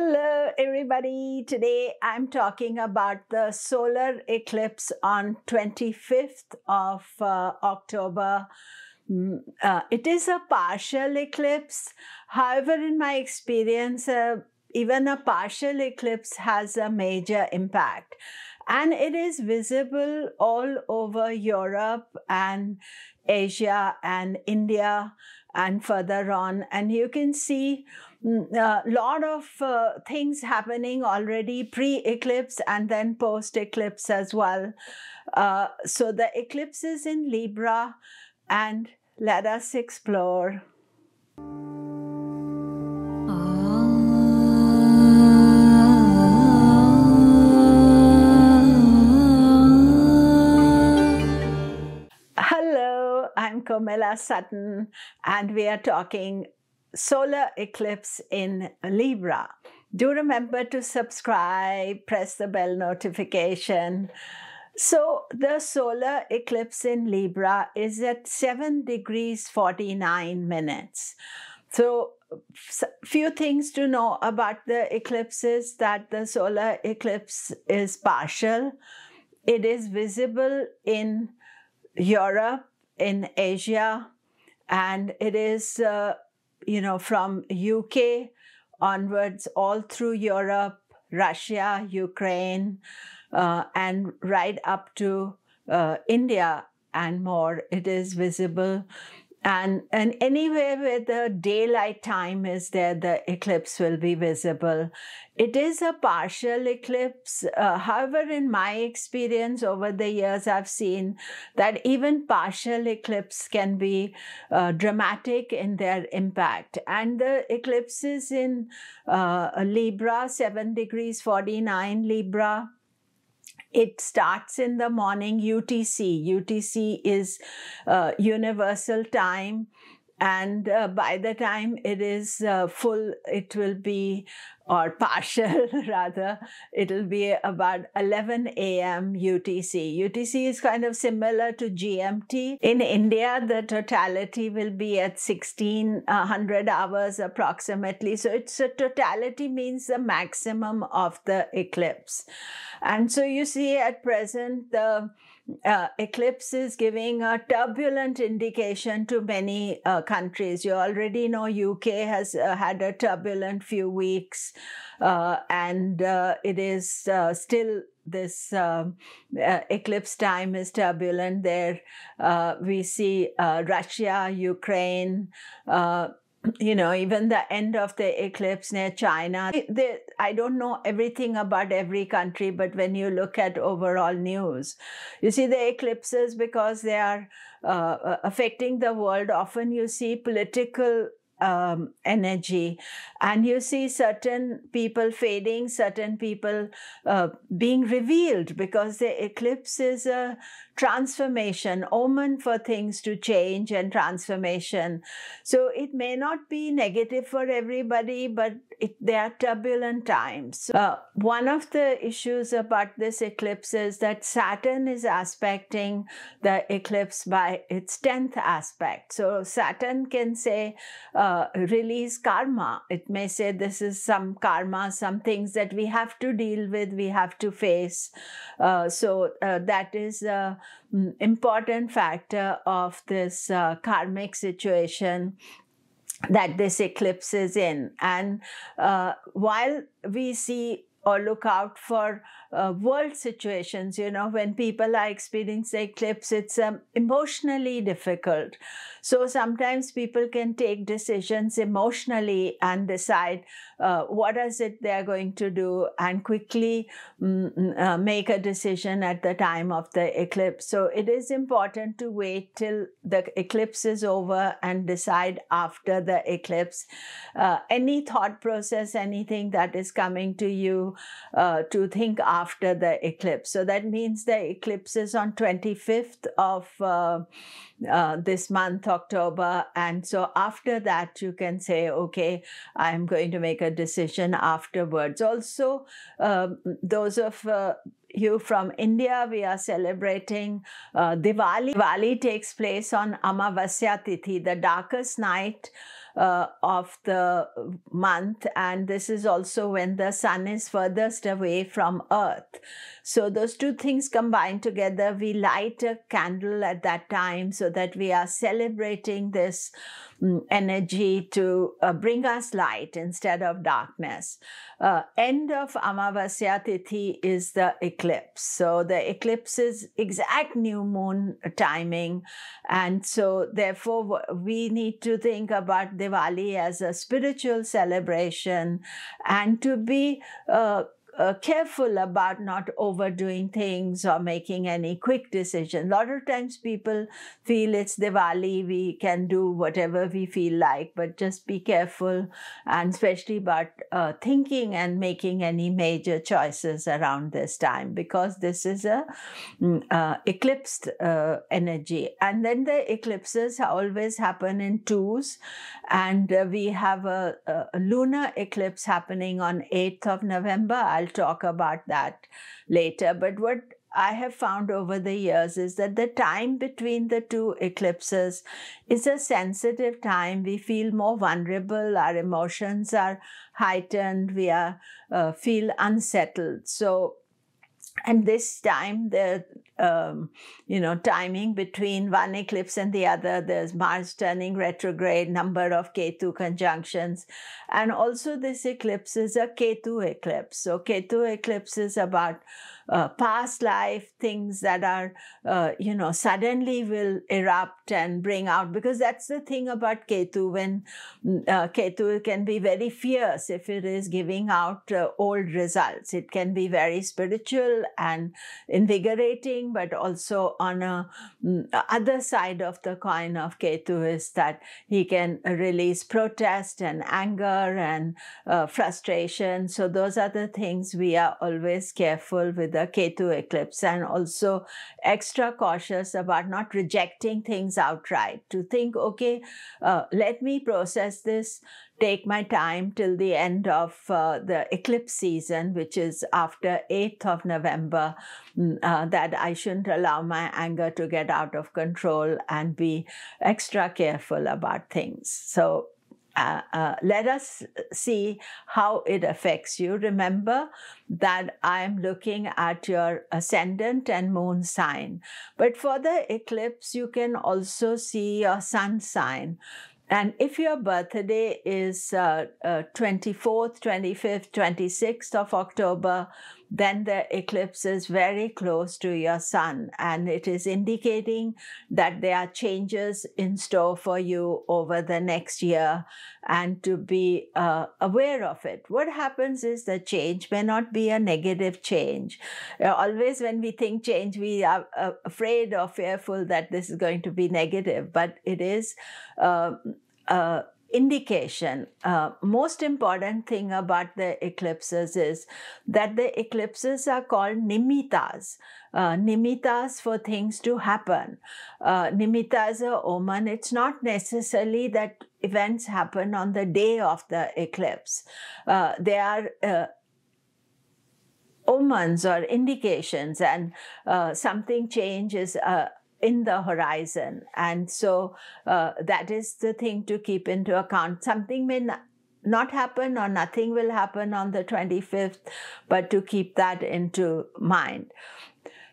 Hello everybody. Today I'm talking about the solar eclipse on 25th of October. It is a partial eclipse. However, in my experience, even a partial eclipse has a major impact. And it is visible all over Europe and Asia and India and further on. And you can see a lot of things happening already pre-eclipse and then post-eclipse as well. So the eclipse is in Libra, and let us explore. Hello, I'm Komilla Sutton, and we are talking solar eclipse in Libra. Do remember to subscribe, press the bell notification. So the solar eclipse in Libra is at 7 degrees 49 minutes. So few things to know about the eclipses: that the solar eclipse is partial. It is visible in Europe, in Asia, and it is from UK onwards all through Europe, Russia, Ukraine, and right up to India and more. It is visible. And anywhere where the daylight time is there, the eclipse will be visible. It is a partial eclipse. However, in my experience over the years, I've seen that even partial eclipse can be dramatic in their impact. And the eclipses in Libra, 7 degrees 49 Libra, it starts in the morning UTC. UTC is universal time, and by the time it is full, it will be, or partial rather, it'll be about 11 a.m. UTC. UTC is kind of similar to GMT. In India, the totality will be at 1600 hours approximately. So it's a totality, means the maximum of the eclipse. And so you see at present, the eclipse is giving a turbulent indication to many countries. You already know UK has had a turbulent few weeks, and it is still this eclipse time is turbulent there. We see Russia, Ukraine, even the end of the eclipse near China. I don't know everything about every country, but when you look at overall news, you see the eclipses, because they are affecting the world. Often you see political energy, and you see certain people fading, certain people being revealed, because the eclipse is a transformation, omen for things to change and transformation. So it may not be negative for everybody, but they are turbulent times. One of the issues about this eclipse is that Saturn is aspecting the eclipse by its 10th aspect. So Saturn can say, release karma. It may say this is some karma, some things that we have to deal with, we have to face. So that is an important factor of this karmic situation that this eclipse is in. And while we see or look out for world situations, when people are experiencing eclipse, it's emotionally difficult. So sometimes people can take decisions emotionally and decide what is it they're going to do, and quickly make a decision at the time of the eclipse. So it is important to wait till the eclipse is over and decide after the eclipse. Any thought process, anything that is coming to you, to think after the eclipse. So that means the eclipse is on 25th of this month, October. And so after that, you can say, okay, I'm going to make a decision afterwards. Also, those of you from India, we are celebrating Diwali. Diwali takes place on Amavasya Tithi, the darkest night of the month, and this is also when the sun is furthest away from Earth. So those two things combined together, we light a candle at that time so that we are celebrating this energy to bring us light instead of darkness. End of Amavasya Tithi is the eclipse. So the eclipse is exact new moon timing. And so therefore we need to think about Diwali as a spiritual celebration and to be careful about not overdoing things or making any quick decisions. A lot of times people feel it's Diwali, we can do whatever we feel like, but just be careful, and especially about thinking and making any major choices around this time, because this is a eclipsed energy. And then the eclipses always happen in twos, and we have a lunar eclipse happening on 8th of November. I'll talk about that later. But what I have found over the years is that the time between the two eclipses is a sensitive time. We feel more vulnerable, our emotions are heightened, we are feel unsettled. So, and this time, the timing between one eclipse and the other, there's Mars turning retrograde, number of Ketu conjunctions, and also this eclipse is a Ketu eclipse. So Ketu eclipse is about past life, things that are, suddenly will erupt and bring out, because that's the thing about Ketu. When Ketu can be very fierce if it is giving out old results. It can be very spiritual and invigorating, but also on a other side of the coin of Ketu is that he can release protest and anger and frustration. So those are the things we are always careful with the Ketu eclipse, and also extra cautious about not rejecting things outright. To think, okay, let me process this, take my time till the end of the eclipse season, which is after 8th of November, that I shouldn't allow my anger to get out of control and be extra careful about things. So let us see how it affects you. Remember that I am looking at your ascendant and moon sign. But for the eclipse, you can also see your sun sign. And if your birthday is 24th, 25th, 26th of October, then the eclipse is very close to your sun, and it is indicating that there are changes in store for you over the next year, and to be aware of it. What happens is the change may not be a negative change. Always when we think change, we are afraid or fearful that this is going to be negative, but it is indication. Most important thing about the eclipses is that the eclipses are called nimittas. Nimittas for things to happen. Nimitta is a omen. It's not necessarily that events happen on the day of the eclipse. They are omens or indications, and something changes in the horizon. And so that is the thing to keep into account. Something may not happen or nothing will happen on the 25th, but to keep that into mind.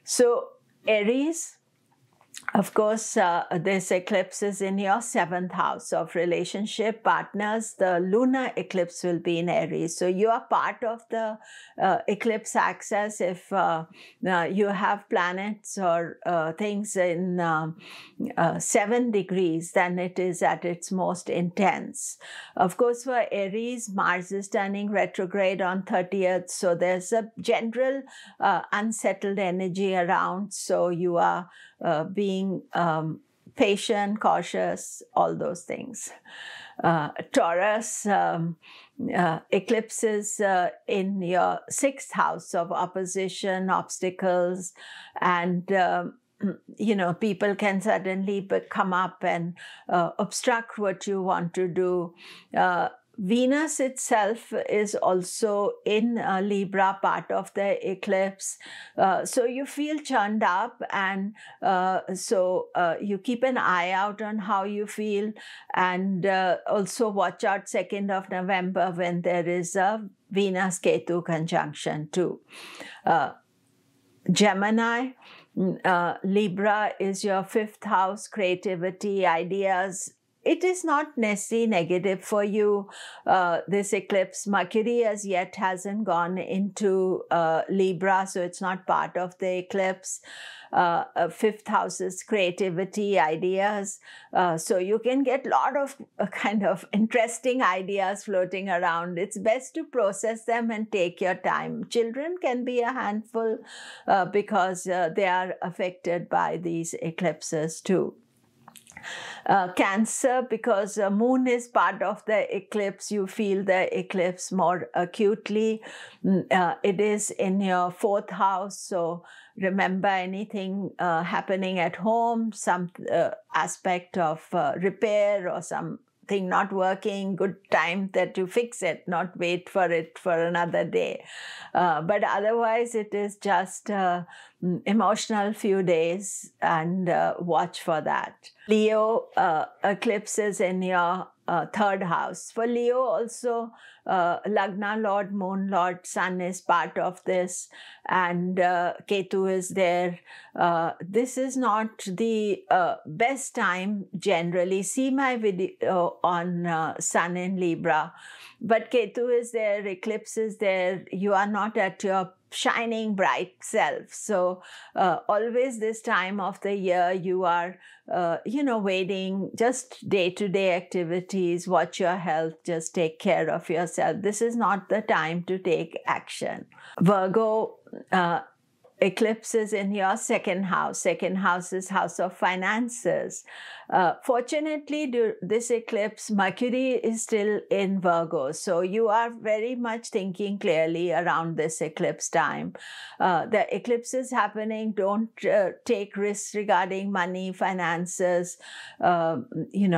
So Aries, of course, this eclipse is in your 7th house of relationship, partners. The lunar eclipse will be in Aries. So you are part of the eclipse axis. If you have planets or things in 7 degrees, then it is at its most intense. Of course, for Aries, Mars is turning retrograde on 30th. So there's a general unsettled energy around. So you are being patient, cautious, all those things. Taurus, eclipses in your 6th house of opposition, obstacles, and people can suddenly come up and obstruct what you want to do. Venus itself is also in Libra, part of the eclipse. So you feel churned up, and so you keep an eye out on how you feel, and also watch out 2nd of November when there is a Venus-Ketu conjunction too. Gemini, Libra is your 5th house, creativity, ideas. It is not necessarily negative for you, this eclipse. Mercury as yet hasn't gone into Libra, so it's not part of the eclipse. 5th house is creativity, ideas. So you can get a lot of kind of interesting ideas floating around. It's best to process them and take your time. Children can be a handful because they are affected by these eclipses too. Cancer, because moon is part of the eclipse, you feel the eclipse more acutely. It is in your 4th house, so remember anything happening at home, some aspect of repair or something not working, good time that you fix it, not wait for it for another day. But otherwise, it is just emotional few days, and watch for that. Leo, eclipses in your 3rd house. For Leo also, Lagna Lord, Moon Lord, Sun is part of this, and Ketu is there. This is not the best time generally. See my video on Sun in Libra. But Ketu is there, eclipse is there. You are not at your shining bright self. So always this time of the year, you are, waiting, just day-to-day activities, watch your health, just take care of yourself. This is not the time to take action. Virgo, eclipses in your 2nd house. 2nd house is house of finances. Fortunately, this eclipse, Mercury is still in Virgo. So you are very much thinking clearly around this eclipse time. The eclipse is happening. Don't take risks regarding money, finances,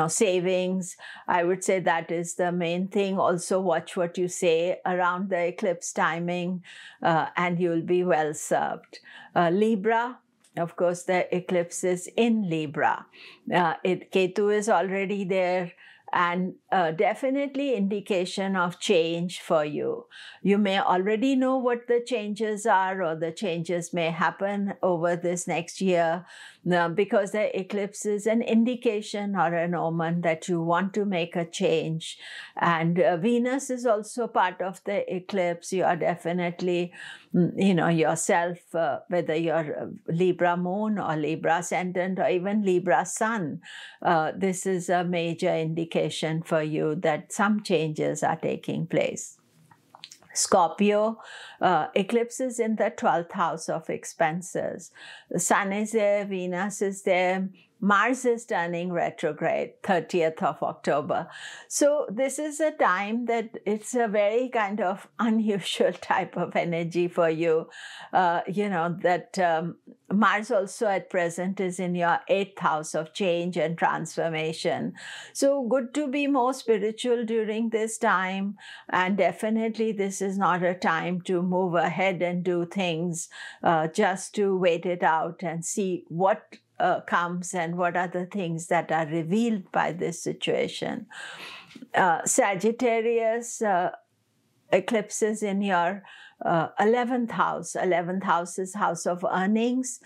savings. I would say that is the main thing. Also watch what you say around the eclipse timing, and you'll be well served. Libra, of course, the eclipse is in Libra. Ketu is already there, and definitely indication of change for you. You may already know what the changes are, or the changes may happen over this next year, because the eclipse is an indication or an omen that you want to make a change. And Venus is also part of the eclipse. You are definitely, yourself, whether you're Libra moon or Libra ascendant or even Libra sun, this is a major indication for you that some changes are taking place. Scorpio, eclipses in the 12th house of expenses. The Sun is there, Venus is there, Mars is turning retrograde, 30th of October. So this is a time that it's a very kind of unusual type of energy for you. Mars also at present is in your 8th house of change and transformation. So good to be more spiritual during this time. And definitely this is not a time to move ahead and do things, just to wait it out and see what comes and what are the things that are revealed by this situation. Sagittarius, eclipses in your 11th house. 11th house is house of earnings.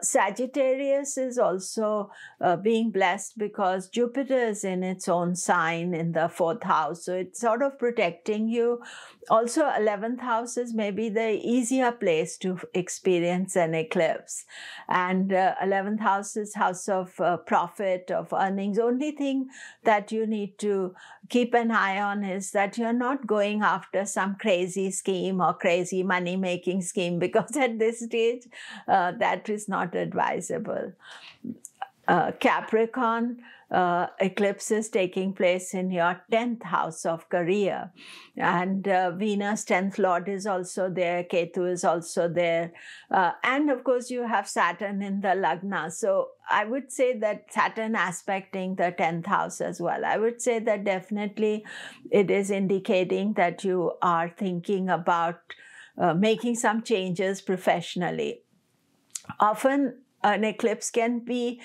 Sagittarius is also being blessed because Jupiter is in its own sign in the 4th house. So it's sort of protecting you. Also, 11th house is maybe the easier place to experience an eclipse. And 11th house is house of profit, of earnings. Only thing that you need to keep an eye on is that you're not going after some crazy scheme or crazy money-making scheme, because at this stage, that is not advisable. Capricorn, eclipse is taking place in your 10th house of career. And Venus, 10th Lord, is also there. Ketu is also there. And of course, you have Saturn in the Lagna. So I would say that Saturn aspecting the 10th house as well. I would say that definitely it is indicating that you are thinking about making some changes professionally. Often an eclipse can be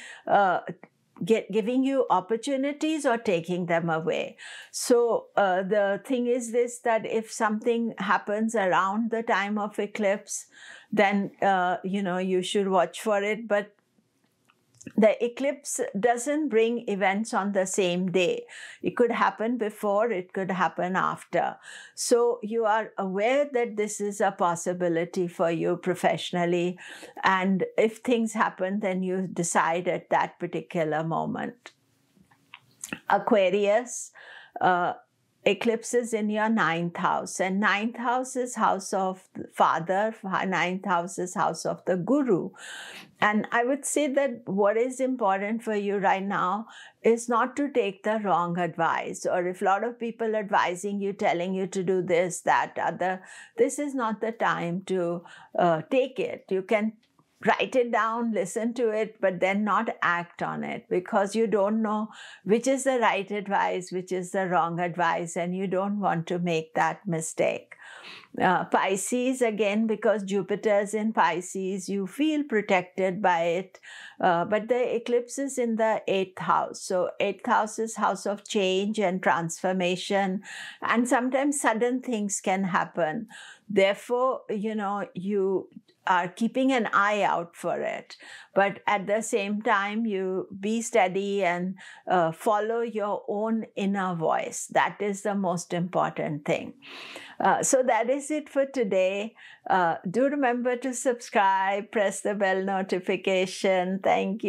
giving you opportunities or taking them away. So the thing is this, that if something happens around the time of eclipse, then you should watch for it. But the eclipse doesn't bring events on the same day. It could happen before, it could happen after. So you are aware that this is a possibility for you professionally. And if things happen, then you decide at that particular moment. Aquarius, eclipses in your 9th house, and 9th house is house of father, 9th house is house of the guru. And I would say that what is important for you right now is not to take the wrong advice, or if a lot of people advising you, telling you to do this, that, other, this is not the time to take it. You can write it down, listen to it, but then not act on it, because you don't know which is the right advice, which is the wrong advice, and you don't want to make that mistake. Pisces, again, because Jupiter is in Pisces, you feel protected by it, but the eclipse is in the 8th house. So 8th house is house of change and transformation, and sometimes sudden things can happen. Therefore, you are keeping an eye out for it. But at the same time, you be steady and follow your own inner voice. That is the most important thing. So that is it for today. Do remember to subscribe, press the bell notification. Thank you.